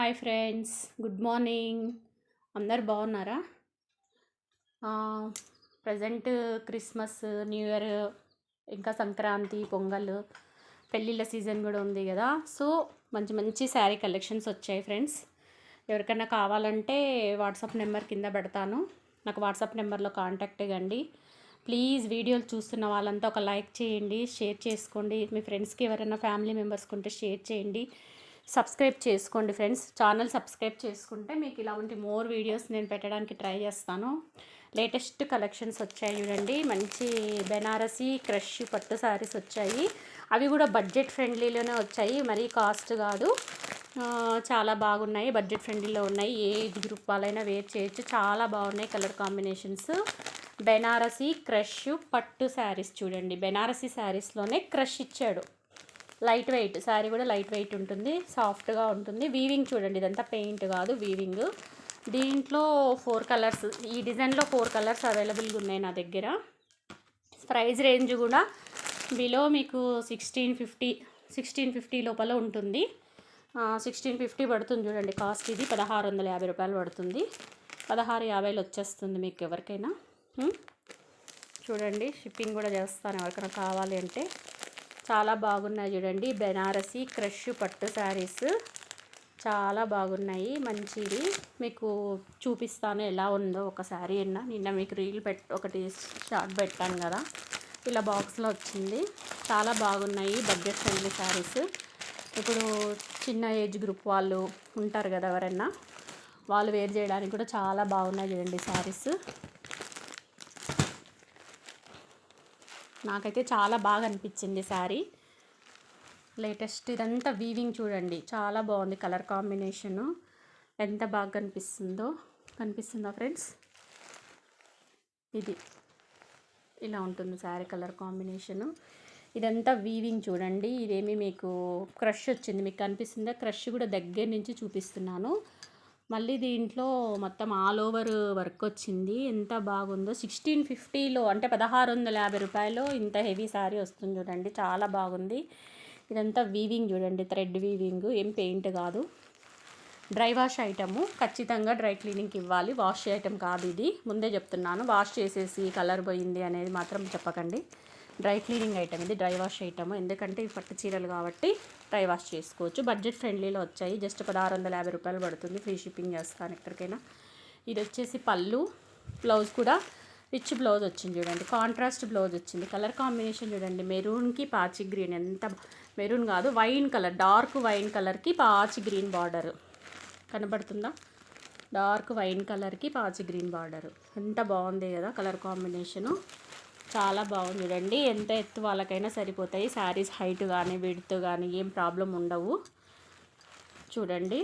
Hi friends, good morning. అందరు బాగున్నారా? Present Christmas, new year, ఇంకా సంక్రాంతి, పొంగల్, పెళ్ళిళ్ళ సీజన్ కూడా ఉంది కదా. సో మంచి మంచి శారీ కలెక్షన్స్ వచ్చాయి ఫ్రెండ్స్. ఎవరికైనా కావాలంటే వాట్సాప్ నెంబర్ కింద పెడతాను, నాకు వాట్సాప్ నెంబర్లో కాంటాక్ట్ అవ్వండి. ప్లీజ్ వీడియోలు చూస్తున్న వాళ్ళంతా ఒక లైక్ చేయండి, షేర్ చేసుకోండి. మీ ఫ్రెండ్స్కి ఎవరైనా ఫ్యామిలీ మెంబర్స్కి ఉంటే షేర్ చేయండి. సబ్స్క్రైబ్ చేసుకోండి ఫ్రెండ్స్. ఛానల్ సబ్స్క్రైబ్ చేసుకుంటే మీకు ఇలాంటి మోర్ వీడియోస్ నేను పెట్టడానికి ట్రై చేస్తాను. లేటెస్ట్ కలెక్షన్స్ వచ్చాయి చూడండి. మంచి బెనారసీ క్రష్ పట్టు శారీస్ వచ్చాయి. అవి కూడా బడ్జెట్ ఫ్రెండ్లీలోనే వచ్చాయి, మరీ కాస్ట్ కాదు. చాలా బాగున్నాయి, బడ్జెట్ ఫ్రెండ్లీలో ఉన్నాయి. ఏ ఏజ్ గ్రూప్ వాళ్ళైనా వేర్ చేయొచ్చు. చాలా బాగున్నాయి కలర్ కాంబినేషన్స్. బెనారసీ క్రష్ పట్టు శారీస్ చూడండి. బెనారసీ శారీస్లోనే క్రష్ ఇచ్చాడు. లైట్ వెయిట్ శారీ కూడా లైట్ వెయిట్ ఉంటుంది, సాఫ్ట్గా ఉంటుంది. వీవింగ్ చూడండి, ఇదంతా పెయింట్ కాదు, వీవింగ్. దీంట్లో 4 కలర్స్, ఈ డిజైన్లో 4 కలర్స్ అవైలబుల్గా ఉన్నాయి నా దగ్గర. ప్రైస్ రేంజ్ కూడా బిలో మీకు 1650 లోపల ఉంటుంది. 1650 పడుతుంది చూడండి కాస్ట్. ఇది 1650 రూపాయలు పడుతుంది. 1650 వచ్చేస్తుంది మీకు ఎవరికైనా. చూడండి, షిప్పింగ్ కూడా చేస్తాను ఎవరికైనా కావాలి అంటే. చాలా బాగున్నాయి చూడండి. బెనారసీ క్రష్ పట్టు శారీస్ చాలా బాగున్నాయి. మంచిది, మీకు చూపిస్తాను ఎలా ఉందో ఒక శారీ. నిన్న మీకు రీల్ ఒకటి షార్ట్ పెట్టాను కదా, ఇలా బాక్స్లో వచ్చింది. చాలా బాగున్నాయి, బడ్జెట్ ఫ్రెండ్లీ శారీస్. ఇప్పుడు చిన్న ఏజ్ గ్రూప్ వాళ్ళు ఉంటారు కదా, ఎవరైనా వాళ్ళు వేర్ చేయడానికి కూడా చాలా బాగున్నాయి చూడండి శారీస్. నాకైతే చాలా బాగా అనిపించింది శారీ. లేటెస్ట్ ఇదంతా వీవింగ్ చూడండి, చాలా బాగుంది. కలర్ కాంబినేషను ఎంత బాగా కనిపిస్తుందా ఫ్రెండ్స్? ఇది ఇలా ఉంటుంది శారీ కలర్ కాంబినేషను. ఇదంతా వీవింగ్ చూడండి. ఇదేమి మీకు క్రష్ వచ్చింది, మీకు కనిపిస్తుందా? క్రష్ కూడా దగ్గర నుంచి చూపిస్తున్నాను. మళ్ళీ దీంట్లో మొత్తం ఆల్ ఓవర్ వర్క్ వచ్చింది. ఎంత బాగుందో. 1650లో అంటే 1650 రూపాయలు ఇంత హెవీ శారీ వస్తుంది చూడండి. చాలా బాగుంది. ఇదంతా వీవింగ్ చూడండి, థ్రెడ్ వీవింగ్, ఏం పెయింట్ కాదు. డ్రై వాష్ ఐటము, ఖచ్చితంగా డ్రై క్లీనింగ్కి ఇవ్వాలి. వాష్ ఐటమ్ కాదు ఇది, ముందే చెప్తున్నాను. వాష్ చేసేసి కలర్ పోయింది అనేది మాత్రం చెప్పకండి. డ్రై క్లీనింగ్ ఐటమ్ ఇది, డ్రై వాష్ ఐటమ్. ఎందుకంటే ఇవి పట్టు చీరలు కాబట్టి డ్రై వాష్ చేసుకోవచ్చు. బడ్జెట్ ఫ్రెండ్లీలో వచ్చాయి. జస్ట్ 1650 రూపాయలు పడుతుంది. ఫ్రీ షిప్పింగ్ చేస్తాను ఎక్కడికైనా. ఇది వచ్చేసి పళ్ళు. బ్లౌజ్ కూడా రిచ్ బ్లౌజ్ వచ్చింది చూడండి, కాంట్రాస్ట్ బ్లౌజ్ వచ్చింది. కలర్ కాంబినేషన్ చూడండి, మెరూన్కి పాచి గ్రీన్. ఎంత మెరూన్ కాదు, వైన్ కలర్, డార్క్ వైన్ కలర్కి పాచి గ్రీన్ బార్డర్ కనబడుతుందా? డార్క్ వైన్ కలర్కి పాచి గ్రీన్ బార్డర్. ఎంత బాగుంది కదా కలర్ కాంబినేషను. చాలా బాగుంది చూడండి. ఎంత ఎత్తు వాళ్ళకైనా సరిపోతాయి శారీస్. హైట్ కానీ విడ్త్ కానీ ఏం ప్రాబ్లం ఉండవు. చూడండి,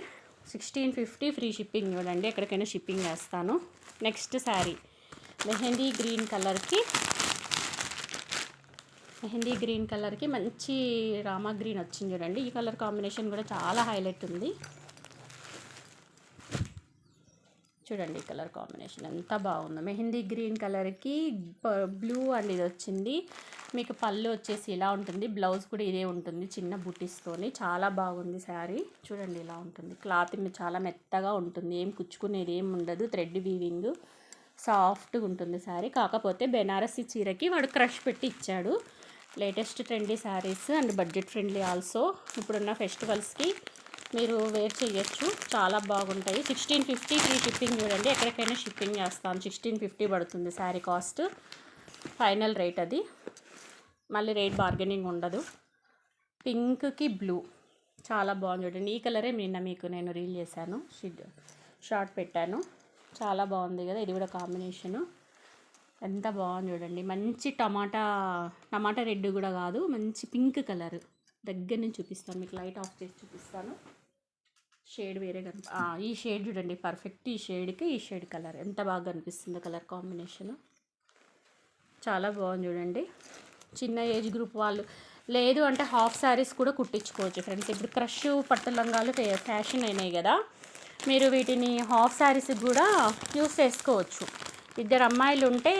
1650 ఫ్రీ షిప్పింగ్ చూడండి, ఎక్కడికైనా షిప్పింగ్ వేస్తాను. నెక్స్ట్ శారీ మెహందీ గ్రీన్ కలర్కి మంచి రామా గ్రీన్ వచ్చింది చూడండి. ఈ కలర్ కాంబినేషన్ కూడా చాలా హైలైట్ ఉంది. చూడండి కలర్ కాంబినేషన్ ఎంత బాగుందో. మెహందీ గ్రీన్ కలర్కి బ్లూ అండ్ ఇది వచ్చింది. మీకు పళ్ళు వచ్చేసి ఇలా ఉంటుంది, బ్లౌజ్ కూడా ఇదే ఉంటుంది చిన్న బుటీస్తోని. చాలా బాగుంది శారీ. చూడండి ఇలా ఉంటుంది. క్లాత్ చాలా మెత్తగా ఉంటుంది, ఏం కుచ్చుకునేది ఏం ఉండదు. థ్రెడ్ వీవింగ్, సాఫ్ట్గా ఉంటుంది శారీ. కాకపోతే బెనారసీ చీరకి వాడు క్రష్ పెట్టి ఇచ్చాడు. Latest trendy saris and budget friendly also. ఇప్పుడున్న ఫెస్టివల్స్కి మీరు వేర్ చేయొచ్చు, చాలా బాగుంటాయి. 1650 ఫ్రీ షిప్పింగ్ చూడండి, ఎక్కడికైనా షిప్పింగ్ చేస్తాను. 1650 పడుతుంది శారీ కాస్ట్, ఫైనల్ రేట్ అది. మళ్ళీ రేట్ బార్గెనింగ్ ఉండదు. పింక్కి బ్లూ చాలా బాగుంది చూడండి. ఈ కలరే నిన్న మీకు నేను రీల్ చేశాను, షార్ట్ పెట్టాను. చాలా బాగుంది కదా. ఇది కూడా కాంబినేషను ఎంత బాగుంది చూడండి. మంచి టమాటా రెడ్ కూడా కాదు, మంచి పింక్ కలర్. దగ్గర నుంచి చూపిస్తాను మీకు, లైట్ ఆఫ్ చేసి చూపిస్తాను. షేడ్ వేరే ఈ షేడ్ చూడండి పర్ఫెక్ట్. ఈ షేడ్కి ఈ షేడ్ కలర్ ఎంత బాగా కనిపిస్తుందో కలర్ కాంబినేషన్. చాలా బాగుంది చూడండి. చిన్న ఏజ్ గ్రూప్ వాళ్ళు, లేదు అంటే హాఫ్ శారీస్ కూడా కుట్టించుకోవచ్చు ఫ్రెండ్స్. ఇప్పుడు క్రష్ పట్టు లంగాలు ఫ్యాషన్ అయినాయి కదా, మీరు వీటిని హాఫ్ శారీస్కి కూడా యూస్ చేసుకోవచ్చు. ఇద్దరు అమ్మాయిలు ఉంటే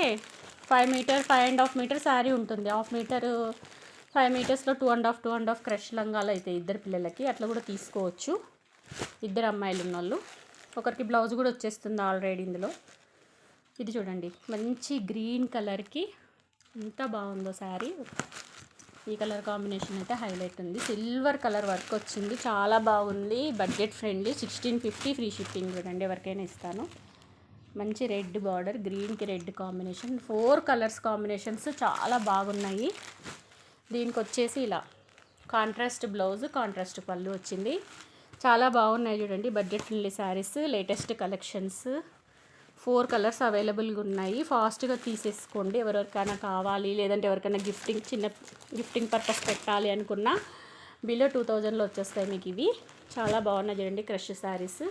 5 మీటర్ 5.5 మీటర్ శారీ ఉంటుంది. హాఫ్ మీటర్ 5 మీటర్స్లో 2.5 క్రష్ లంగాలు అయితే ఇద్దరు పిల్లలకి అట్లా కూడా తీసుకోవచ్చు. ఇద్దరు అమ్మాయిలు ఉన్నోళ్ళు. ఒకరికి బ్లౌజ్ కూడా వచ్చేస్తుంది ఆల్రెడీ ఇందులో. ఇది చూడండి మంచి గ్రీన్ కలర్కి ఎంత బాగుందో శారీ. ఈ కలర్ కాంబినేషన్ అయితే హైలైట్ ఉంది. సిల్వర్ కలర్ వర్క్ వచ్చింది, చాలా బాగుంది. Budget friendly. 1650 free shipping. చూడండి ఎవరికైనా ఇస్తాను. మంచి రెడ్ బార్డర్, గ్రీన్కి రెడ్ కాంబినేషన్. 4 కలర్స్ కాంబినేషన్స్ చాలా బాగున్నాయి. దీనికి వచ్చేసి ఇలా కాంట్రాస్ట్ బ్లౌజ్, కాంట్రాస్ట్ పళ్ళు వచ్చింది. చాలా బాగున్నాయి చూడండి. Budget friendly saris, latest collections. 4 colours అవైలబుల్గా ఉన్నాయి. ఫాస్ట్గా తీసేసుకోండి ఎవరికైనా కావాలి, లేదంటే ఎవరికైనా చిన్న గిఫ్టింగ్ పర్పస్ పెట్టాలి అనుకున్నా బిలో 2000లో వచ్చేస్తాయి మీకు ఇవి. చాలా బాగున్నాయి చూడండి. క్రష్ శారీస్,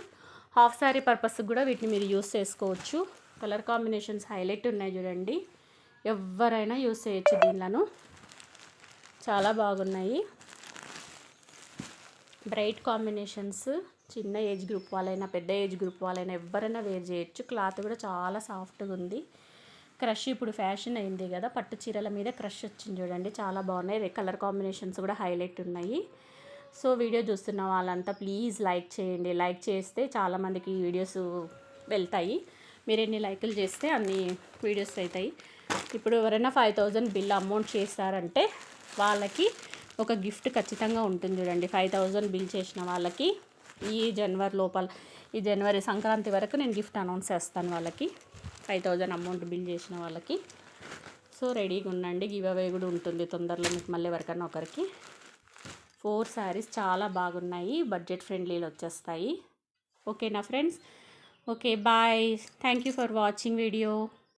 హాఫ్ శారీ పర్పస్కి కూడా వీటిని మీరు యూస్ చేసుకోవచ్చు. కలర్ కాంబినేషన్స్ హైలైట్ ఉన్నాయి చూడండి. ఎవరైనా యూస్ చేయొచ్చు దీనిలను. చాలా బాగున్నాయి. Bright combinations. చిన్న ఏజ్ గ్రూప్ వాళ్ళైనా పెద్ద ఏజ్ గ్రూప్ వాళ్ళైనా ఎవరైనా వేర్ చేయొచ్చు. క్లాత్ కూడా చాలా సాఫ్ట్గా ఉంది. క్రష్ ఇప్పుడు ఫ్యాషన్ అయింది కదా, పట్టు చీరల మీద క్రష్ వచ్చింది చూడండి. చాలా బాగున్నాయి. కలర్ కాంబినేషన్స్ కూడా హైలైట్ ఉన్నాయి. సో వీడియో చూస్తున్న వాళ్ళంతా ప్లీజ్ లైక్ చేయండి. లైక్ చేస్తే చాలామందికి వీడియోస్ వెళ్తాయి. మీరు ఎన్ని లైకులు చేస్తే అన్ని వీడియోస్ అవుతాయి. ఇప్పుడు ఎవరైనా 5000 బిల్ అమౌంట్ చేస్తారంటే వాళ్ళకి ఒక గిఫ్ట్ ఖచ్చితంగా ఉంటుంది చూడండి. 5000 బిల్ చేసిన వాళ్ళకి ఈ జనవరి సంక్రాంతి వరకు నేను గిఫ్ట్ అనౌన్స్ చేస్తాను వాళ్ళకి. 5000 అమౌంట్ బిల్ చేసిన వాళ్ళకి. సో రెడీగా ఉండండి. గివ్ అవే కూడా ఉంటుంది తొందరలో మీకు మళ్ళీ ఎవరికైనా ఒకరికి. 4 శారీస్ చాలా బాగున్నాయి. బడ్జెట్ ఫ్రెండ్లీలో వచ్చేస్తాయి. ఓకేనా friends? Okay bye. Thank you for watching video.